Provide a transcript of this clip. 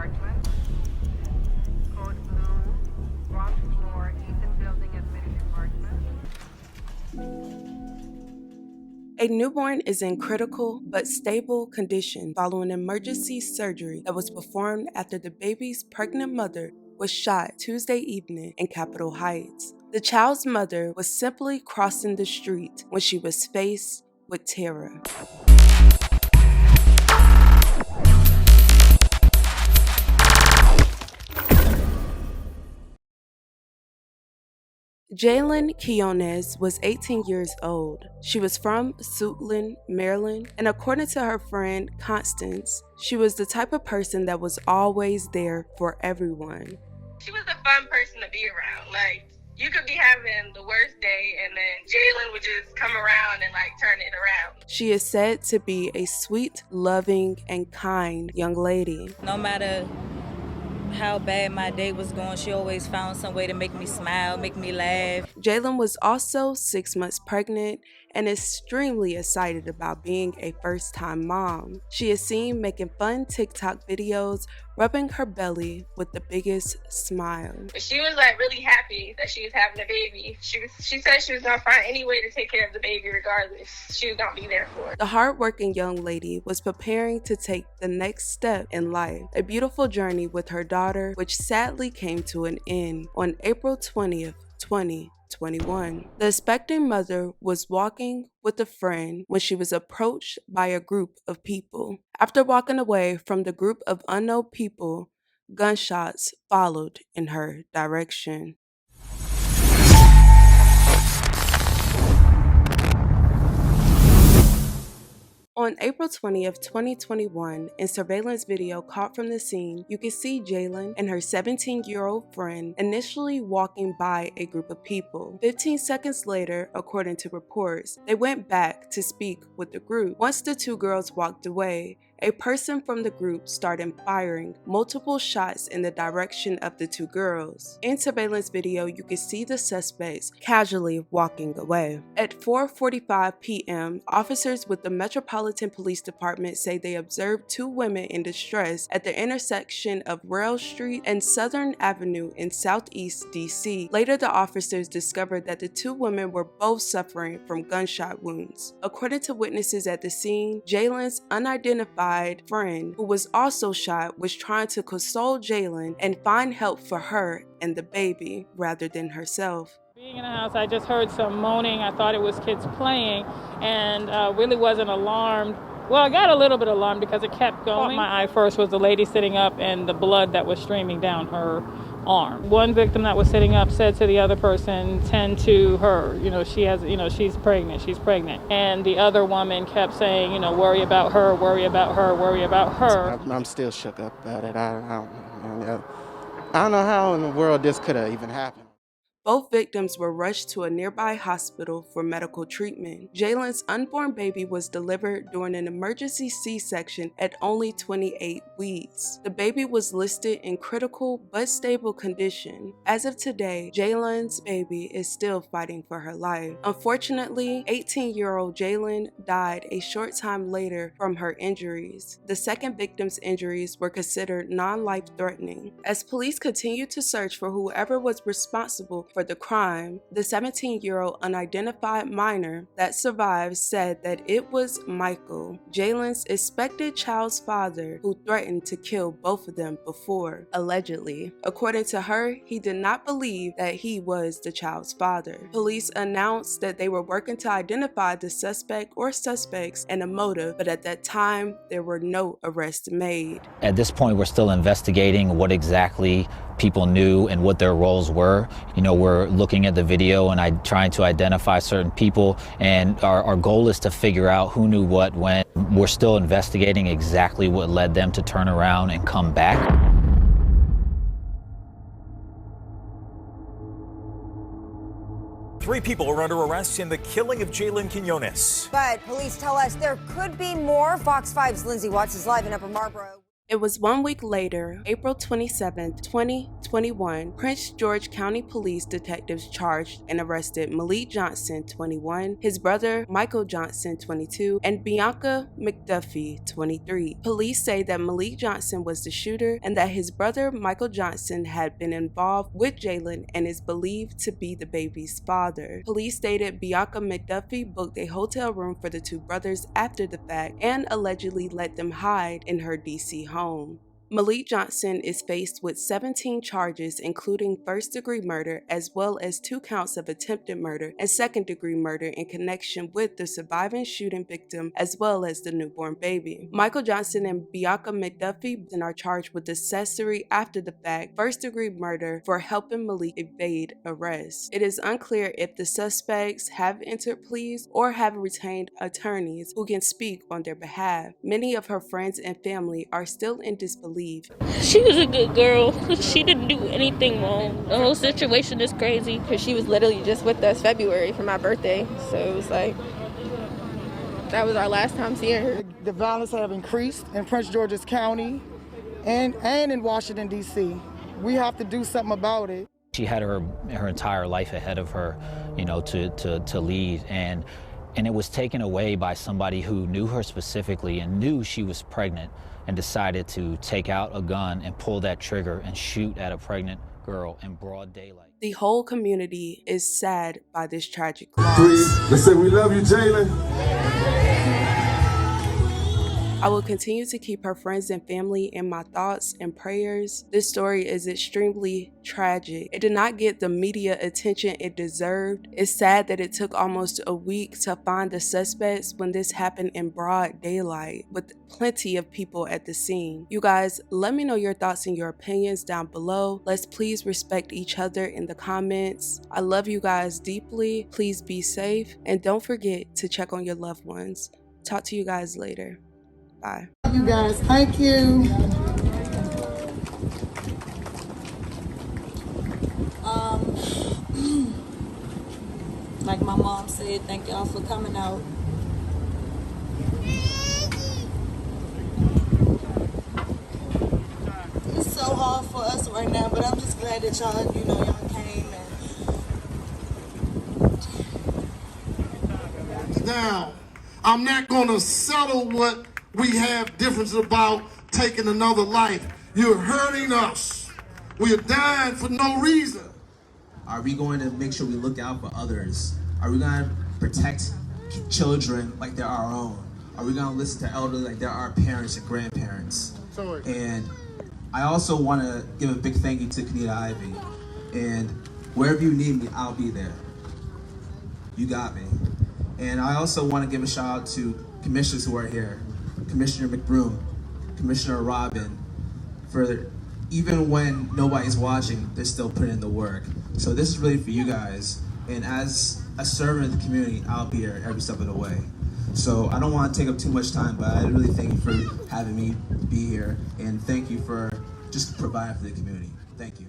apartment. Code blue, ground floor, Ethan Building admitted apartment. A newborn is in critical but stable condition following emergency surgery that was performed after the baby's pregnant mother was shot Tuesday evening in Capitol Heights. The child's mother was simply crossing the street when she was faced with terror. Jalen Quinones was 18 years old. She was from Suitland, Maryland, and according to her friend Constance, she was the type of person that was always there for everyone. She was a fun person to be around. Like, you could be having the worst day and then Jalen would just come around and turn it around. She is said to be a sweet, loving, and kind young lady. No matter how bad my day was going, she always found some way to make me smile, make me laugh. Jalen was also 6 months pregnant and extremely excited about being a first-time mom. She is seen making fun TikTok videos, rubbing her belly with the biggest smile. She was really happy that she was having a baby. She said she was gonna find any way to take care of the baby regardless. She was gonna be there for it. The hardworking young lady was preparing to take the next step in life, a beautiful journey with her daughter, which sadly came to an end on April 20th, 2021. The expecting mother was walking with a friend when she was approached by a group of people. After walking away from the group of unknown people, gunshots followed in her direction. On April 20th, 2021, in surveillance video caught from the scene, you can see Jalen and her 17-year-old friend initially walking by a group of people. 15 seconds later, according to reports, they went back to speak with the group. Once the two girls walked away, a person from the group started firing multiple shots in the direction of the two girls. In surveillance video, you can see the suspects casually walking away. At 4:45 p.m., officers with the Metropolitan Police Department say they observed two women in distress at the intersection of Rail Street and Southern Avenue in Southeast DC. Later, the officers discovered that the two women were both suffering from gunshot wounds. According to witnesses at the scene, Jalen's unidentified friend, who was also shot, was trying to console Jalen and find help for her and the baby rather than herself. Being in the house, I just heard some moaning. I thought it was kids playing and really wasn't alarmed. Well, I got a little bit alarmed because it kept going. My eye first was the lady sitting up and the blood that was streaming down her arm. One victim that was sitting up said to the other person, tend to her, she's pregnant. And the other woman kept saying, worry about her, worry about her, worry about her. I'm still shook up about it. I don't know how in the world this could have even happened. Both victims were rushed to a nearby hospital for medical treatment. Jalen's unborn baby was delivered during an emergency C-section at only 28 weeks. The baby was listed in critical but stable condition. As of today, Jalen's baby is still fighting for her life. Unfortunately, 18-year-old Jalen died a short time later from her injuries. The second victim's injuries were considered non-life-threatening. As police continued to search for whoever was responsible for the crime, the 17-year-old unidentified minor that survived said that it was Michael, Jalen's expected child's father, who threatened to kill both of them before, allegedly. According to her, he did not believe that he was the child's father. Police announced that they were working to identify the suspect or suspects and a motive, but at that time, there were no arrests made. At this point, we're still investigating what exactly people knew and what their roles were. We're looking at the video and trying to identify certain people, and our goal is to figure out who knew what when. We're still investigating exactly what led them to turn around and come back. 3 people are under arrest in the killing of Jalen Quinones. But police tell us there could be more. Fox 5's Lindsay Watts is live in Upper Marlboro. It was 1 week later, April 27, 2021, Prince George County Police detectives charged and arrested Malik Johnson, 21, his brother Michael Johnson, 22, and Bianca McDuffie, 23. Police say that Malik Johnson was the shooter and that his brother Michael Johnson had been involved with Jalen and is believed to be the baby's father. Police stated Bianca McDuffie booked a hotel room for the two brothers after the fact and allegedly let them hide in her DC home. Malik Johnson is faced with 17 charges, including first-degree murder, as well as 2 counts of attempted murder and second-degree murder in connection with the surviving shooting victim, as well as the newborn baby. Michael Johnson and Bianca McDuffie are charged with accessory after the fact, first-degree murder for helping Malik evade arrest. It is unclear if the suspects have entered pleas or have retained attorneys who can speak on their behalf. Many of her friends and family are still in disbelief. She was a good girl. She didn't do anything wrong. The whole situation is crazy because she was literally just with us February for my birthday. So it was like, that was our last time seeing her. The violence have increased in Prince George's County and in Washington, D.C. We have to do something about it. She had her entire life ahead of her, to lead, and it was taken away by somebody who knew her specifically and knew she was pregnant and decided to take out a gun and pull that trigger and shoot at a pregnant girl in broad daylight. The whole community is sad by this tragic loss. Let's say we love you, Jalen. I will continue to keep her friends and family in my thoughts and prayers. This story is extremely tragic. It did not get the media attention it deserved. It's sad that it took almost a week to find the suspects when this happened in broad daylight with plenty of people at the scene. You guys, let me know your thoughts and your opinions down below. Let's please respect each other in the comments. I love you guys deeply. Please be safe and don't forget to check on your loved ones. Talk to you guys later. Bye. You guys, thank you. Like my mom said, thank y'all for coming out. It's so hard for us right now, but I'm just glad that y'all, y'all came and Now, I'm not gonna settle what we have differences about taking another life. You're hurting us. We are dying for no reason. Are we going to make sure we look out for others? Are we going to protect children like they're our own? Are we going to listen to elderly like they're our parents and grandparents? And I also want to give a big thank you to Kenita Ivy. And wherever you need me, I'll be there. You got me. And I also want to give a shout out to commissioners who are here. Commissioner McBroom, Commissioner Robin, for even when nobody's watching, they're still putting in the work. So this is really for you guys. And as a servant of the community, I'll be here every step of the way. So I don't want to take up too much time, but I really thank you for having me be here. And thank you for just providing for the community. Thank you.